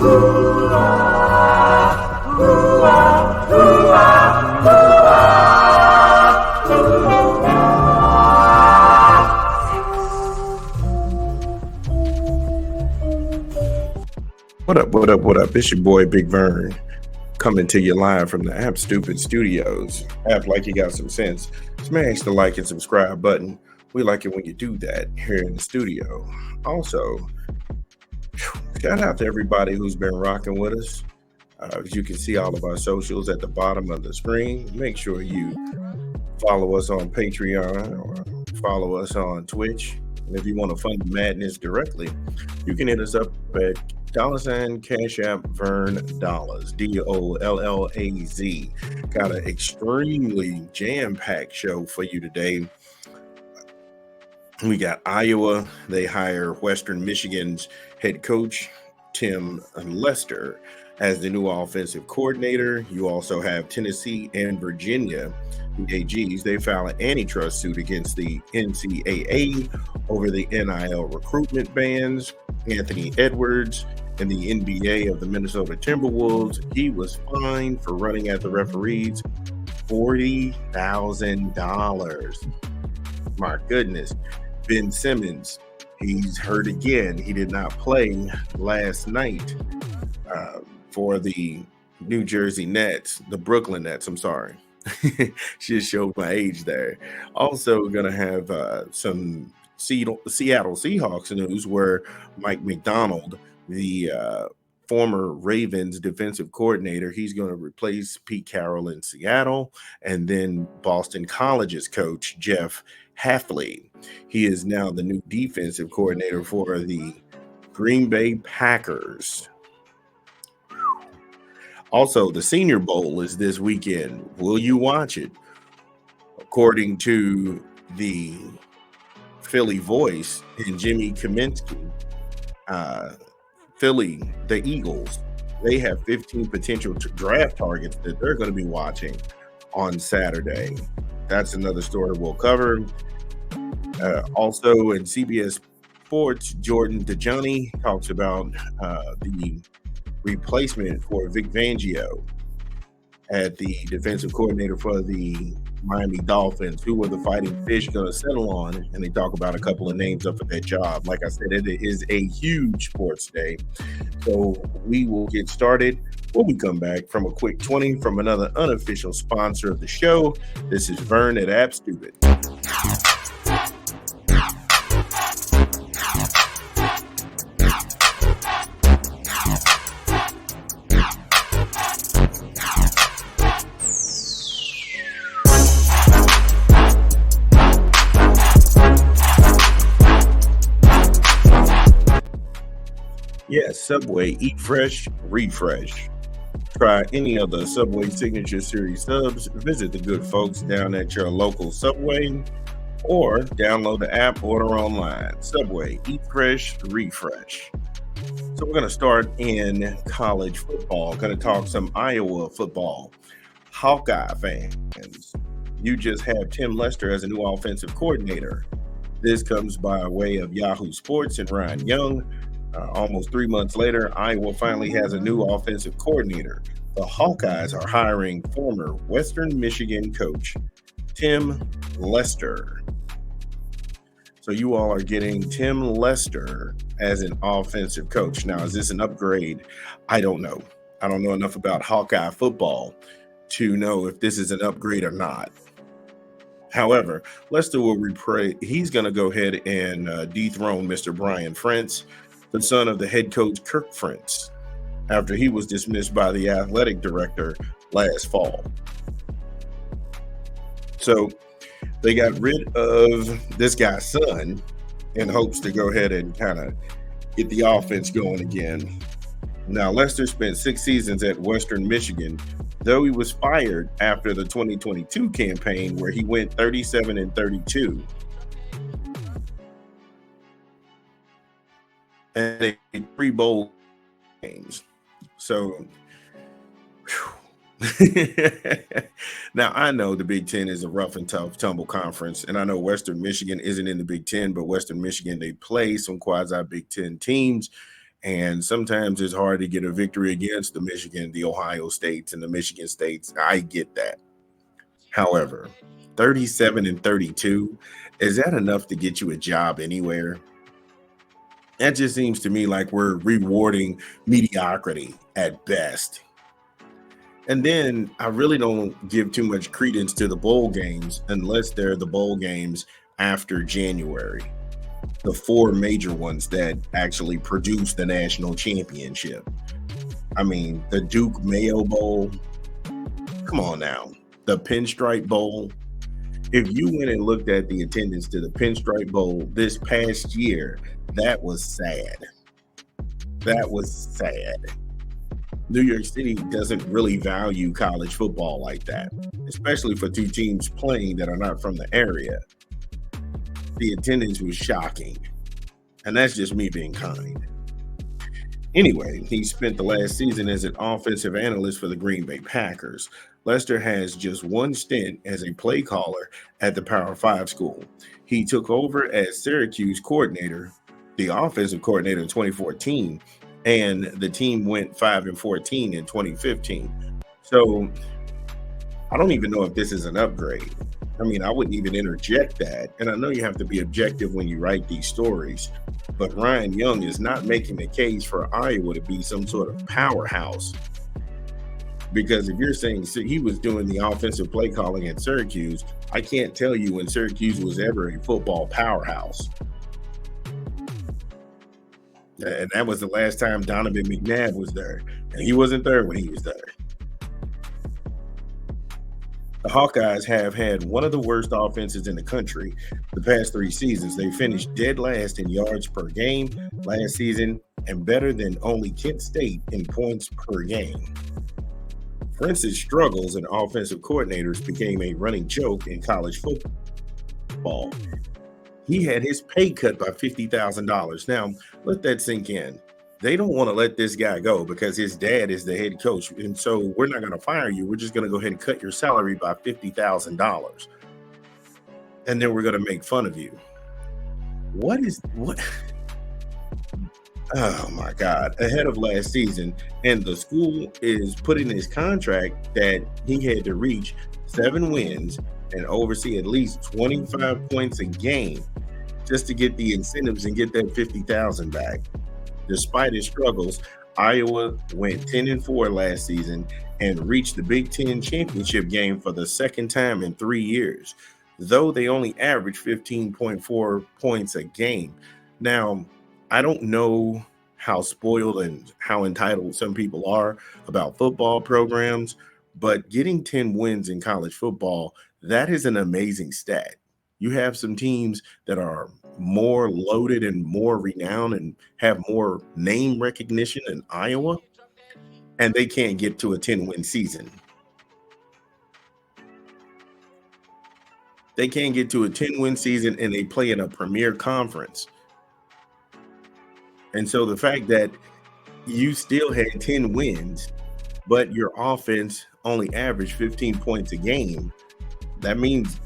What up, what up, what up? It's your boy Big Vern coming to you live from the App Stupid Studios. App like you got some sense. Smash the like and subscribe button. We like it when you do that here in the studio. Also, shout out to everybody who's been rocking with us. As you can see all of our socials at the bottom of the screen. Make sure you follow us on Patreon or follow us on Twitch. And if you want to fund the madness directly, you can hit us up at $ Cash App Vern Dollaz, DOLLAZ. Got an extremely jam-packed show for you today. We got Iowa. They hire Western Michigan's head coach, Tim Lester, as the new offensive coordinator. You also have Tennessee and Virginia, the AGs. They file an antitrust suit against the NCAA over the NIL recruitment bans. Anthony Edwards in the NBA of the Minnesota Timberwolves, he was fined for running at the referees $40,000. My goodness. Ben Simmons, he's hurt again. He did not play last night for the New Jersey Nets, the Brooklyn Nets, I'm sorry. Just showed my age there. Also going to have some Seattle Seahawks news where Mike Macdonald, the former Ravens defensive coordinator, he's going to replace Pete Carroll in Seattle, and then Boston College's coach, Jeff Hafley. He is now the new defensive coordinator for the Green Bay Packers. Also, the Senior Bowl is this weekend. Will you watch it? According to the Philly Voice and Jimmy Kaminsky, Philly, the Eagles, they have 15 potential draft targets that they're going to be watching on Saturday. That's another story we'll cover. Also in CBS Sports, Jordan Dajani talks about the replacement for Vic Fangio at the defensive coordinator for the Miami Dolphins. Who were the Fighting Fish going to settle on? And they talk about a couple of names up for that job. Like I said, it is a huge sports day. So we will get started when we come back from a quick 20 from another unofficial sponsor of the show. This is Vern at App Stupid. Yes, Subway, eat fresh, refresh. Try any of the Subway Signature Series subs. Visit the good folks down at your local Subway or download the app, order online. Subway, eat fresh, refresh. So we're going to start in college football. Going to talk some Iowa football. Hawkeye fans, you just have Tim Lester as a new offensive coordinator. This comes by way of Yahoo Sports and Ryan Young. Almost 3 months later, Iowa finally has a new offensive coordinator. The Hawkeyes are hiring former Western Michigan coach Tim Lester. So you all are getting Tim Lester as an offensive coach. Now, is this an upgrade? I don't know. I don't know enough about Hawkeye football to know if this is an upgrade or not. However, Lester will he's going to go ahead and dethrone Mr. Brian Ferentz, the son of the head coach Kirk Ferentz, after he was dismissed by the athletic director last fall. So they got rid of this guy's son in hopes to go ahead and kind of get the offense going again. Now, Lester spent 6 seasons at Western Michigan, though he was fired after the 2022 campaign where he went 37-32. And 3 bowl games. So, now I know the Big Ten is a rough and tough tumble conference, and I know Western Michigan isn't in the Big Ten, but Western Michigan, they play some quasi Big Ten teams, And sometimes it's hard to get a victory against the Michigan, the Ohio States, and the Michigan States. I get that. However, 37-32, is that enough to get you a job anywhere? That just seems to me like we're rewarding mediocrity at best. And then I really don't give too much credence to the bowl games unless they're the bowl games after January, the four major ones that actually produce the national championship. I mean, the Duke Mayo Bowl, come on now, the Pinstripe Bowl. If you went and looked at the attendance to the Pinstripe Bowl this past year, that was sad. That was sad. New York City doesn't really value college football like that, especially for two teams playing that are not from the area. The attendance was shocking, and that's just me being kind. Anyway, he spent the last season as an offensive analyst for the Green Bay Packers. Lester has just one stint as a play caller at the Power 5 school. He took over as Syracuse coordinator, the offensive coordinator in 2014, and the team went 5-14 in 2015. So I don't even know if this is an upgrade. I mean, I wouldn't even interject that. And I know you have to be objective when you write these stories, but Ryan Young is not making the case for Iowa to be some sort of powerhouse. Because if you're saying he was doing the offensive play calling at Syracuse, I can't tell you when Syracuse was ever a football powerhouse. And that was the last time Donovan McNabb was there. And he wasn't there when he was there. The Hawkeyes have had one of the worst offenses in the country the past 3 seasons. They finished dead last in yards per game last season and better than only Kent State in points per game. Prince's struggles and offensive coordinators became a running joke in college football. He had his pay cut by $50,000. Now, let that sink in. They don't want to let this guy go because his dad is the head coach. And so we're not going to fire you. We're just going to go ahead and cut your salary by $50,000. And then we're going to make fun of you. What? Oh my God. Ahead of last season. And the school is putting in his contract that he had to reach 7 wins and oversee at least 25 points a game just to get the incentives and get that $50,000 back. Despite his struggles, Iowa went 10-4 last season and reached the Big Ten championship game for the second time in 3 years, though they only averaged 15.4 points a game. Now, I don't know how spoiled and how entitled some people are about football programs, but getting 10 wins in college football, that is an amazing stat. You have some teams that are more loaded and more renowned and have more name recognition than Iowa, and they can't get to a 10-win season. They can't get to a 10-win season, and they play in a premier conference. And so the fact that you still had 10 wins, but your offense only averaged 15 points a game, that means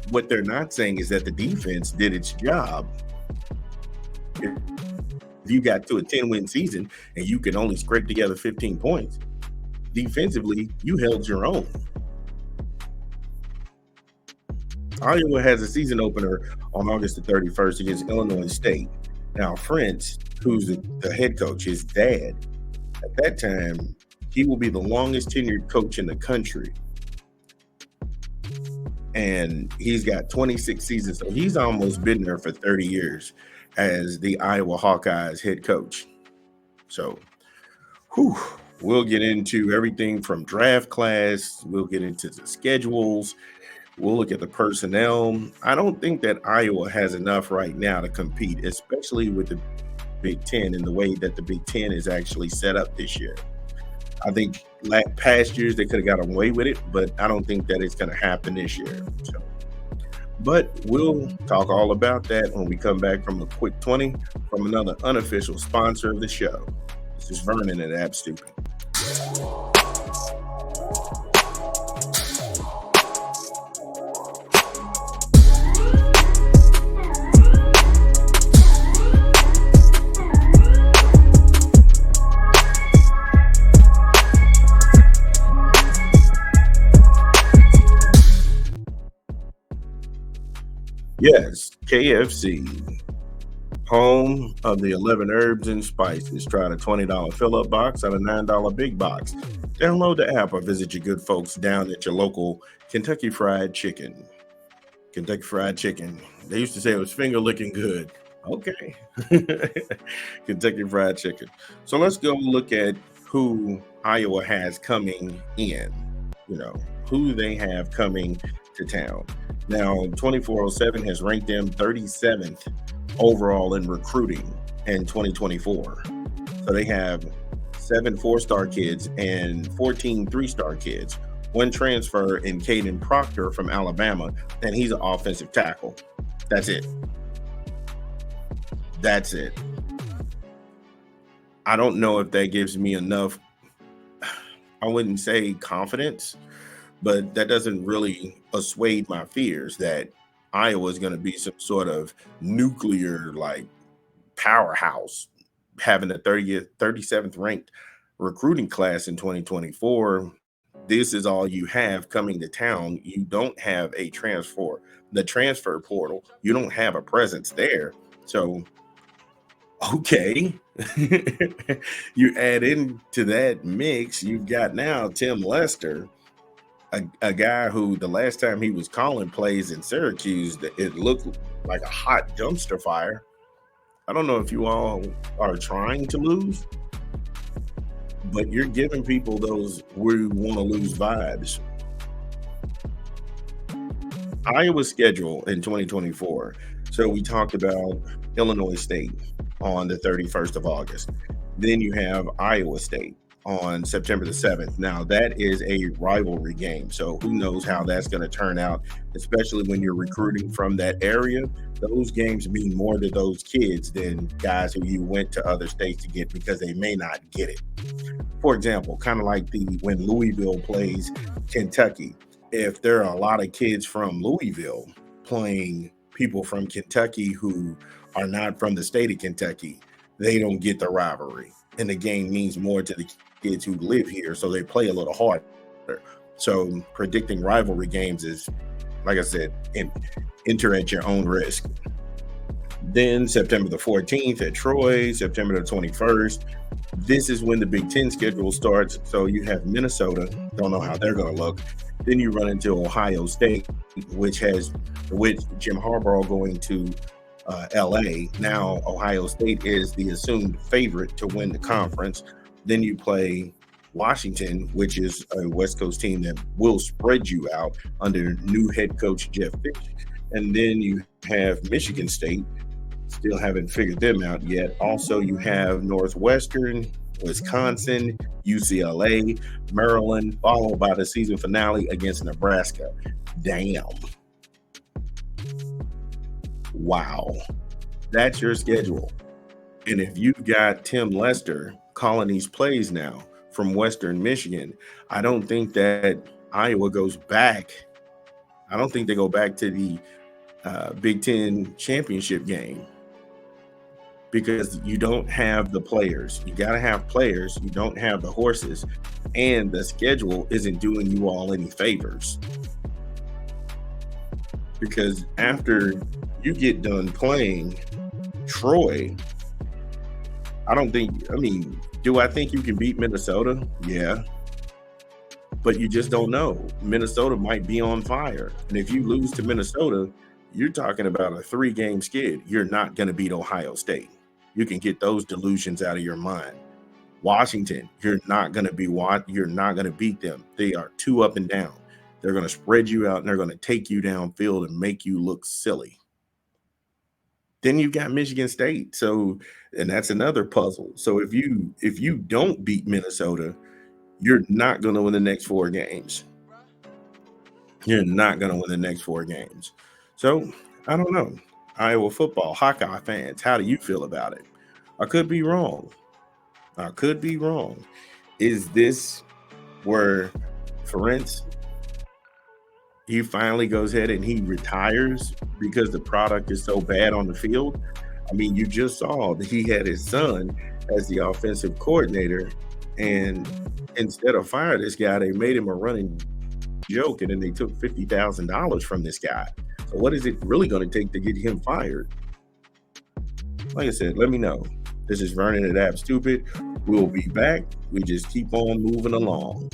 what they're not saying is that the defense did its job. If you got to a 10-win season and you can only scrape together 15 points, defensively, you held your own. Iowa has a season opener on August the 31st against Illinois State. Now, Prince, who's the head coach, his dad, at that time, he will be the longest tenured coach in the country. And he's got 26 seasons, so he's almost been there for 30 years as the Iowa Hawkeyes head coach. So, we'll get into everything from draft class. We'll get into the schedules. We'll look at the personnel. I don't think that Iowa has enough right now to compete, especially with the Big Ten and the way that the Big Ten is actually set up this year. I think past years they could have got away with it, but I don't think that it's going to happen this year. So, but we'll talk all about that when we come back from a quick 20 from another unofficial sponsor of the show. This is Vernon at App Stupid. Yes, KFC, home of the 11 herbs and spices. Try the $20 fill up box or the $9 big box. Download the app or visit your good folks down at your local Kentucky Fried Chicken. Kentucky Fried Chicken. They used to say it was finger licking good. Okay. Kentucky Fried Chicken. So let's go look at who Iowa has coming in, you know, who they have coming to town. Now, 2407 has ranked them 37th overall in recruiting in 2024. So they have 7 4-star kids and 14 3-star kids. One transfer in Caden Proctor from Alabama, and he's an offensive tackle. That's it. That's it. I don't know if that gives me enough, I wouldn't say confidence, but that doesn't really assuage my fears that Iowa is going to be some sort of nuclear like powerhouse, having a 37th ranked recruiting class in 2024. This is all you have coming to town. You don't have the transfer portal. You don't have a presence there. So, okay. You add into that mix, you've got now Tim Lester, a guy who the last time he was calling plays in Syracuse, it looked like a hot dumpster fire. I don't know if you all are trying to lose, but you're giving people those we want to lose vibes. Iowa's schedule in 2024. So we talked about Illinois State on the 31st of August. Then you have Iowa State on September the 7th. Now, that is a rivalry game. So who knows how that's going to turn out, especially when you're recruiting from that area. Those games mean more to those kids than guys who you went to other states to get because they may not get it. For example, kind of like when Louisville plays Kentucky. If there are a lot of kids from Louisville playing people from Kentucky who are not from the state of Kentucky, they don't get the rivalry. And the game means more to the kids who live here, so they play a little harder. So predicting rivalry games is, like I said, enter at your own risk. Then September the 14th at Troy, September the 21st. This is when the Big Ten schedule starts. So you have Minnesota, don't know how they're going to look. Then you run into Ohio State, with Jim Harbaugh going to LA. Now Ohio State is the assumed favorite to win the conference. Then you play Washington, which is a West Coast team that will spread you out under new head coach Jeff Fish. And then you have Michigan State, still haven't figured them out yet. Also, you have Northwestern, Wisconsin, UCLA, Maryland, followed by the season finale against Nebraska. Damn. Wow. That's your schedule. And if you've got Tim Lester calling these plays now from Western Michigan, I don't think that Iowa goes back. I don't think they go back to the Big Ten championship game because you don't have the players. You got to have players. You don't have the horses. And the schedule isn't doing you all any favors. Because after you get done playing Troy, do I think you can beat Minnesota? Yeah. But you just don't know. Minnesota might be on fire. And if you lose to Minnesota, you're talking about a 3-game skid. You're not going to beat Ohio State. You can get those delusions out of your mind. Washington, you're not going to beat them. They are too up and down. They're going to spread you out and they're going to take you downfield and make you look silly. Then you've got Michigan State. So, and that's another puzzle. So if you don't beat Minnesota, you're not going to win the next 4 games. You're not going to win the next 4 games. So I don't know. Iowa football, Hawkeye fans, how do you feel about it? I could be wrong. Is this where Ferentz, he finally goes ahead and he retires because the product is so bad on the field? I mean, you just saw that he had his son as the offensive coordinator, and instead of fire this guy, they made him a running joke, and then they took $50,000 from this guy. So what is it really going to take to get him fired? Like I said, let me know. This is Vernon at App Stupid. We'll be back. We just keep on moving along.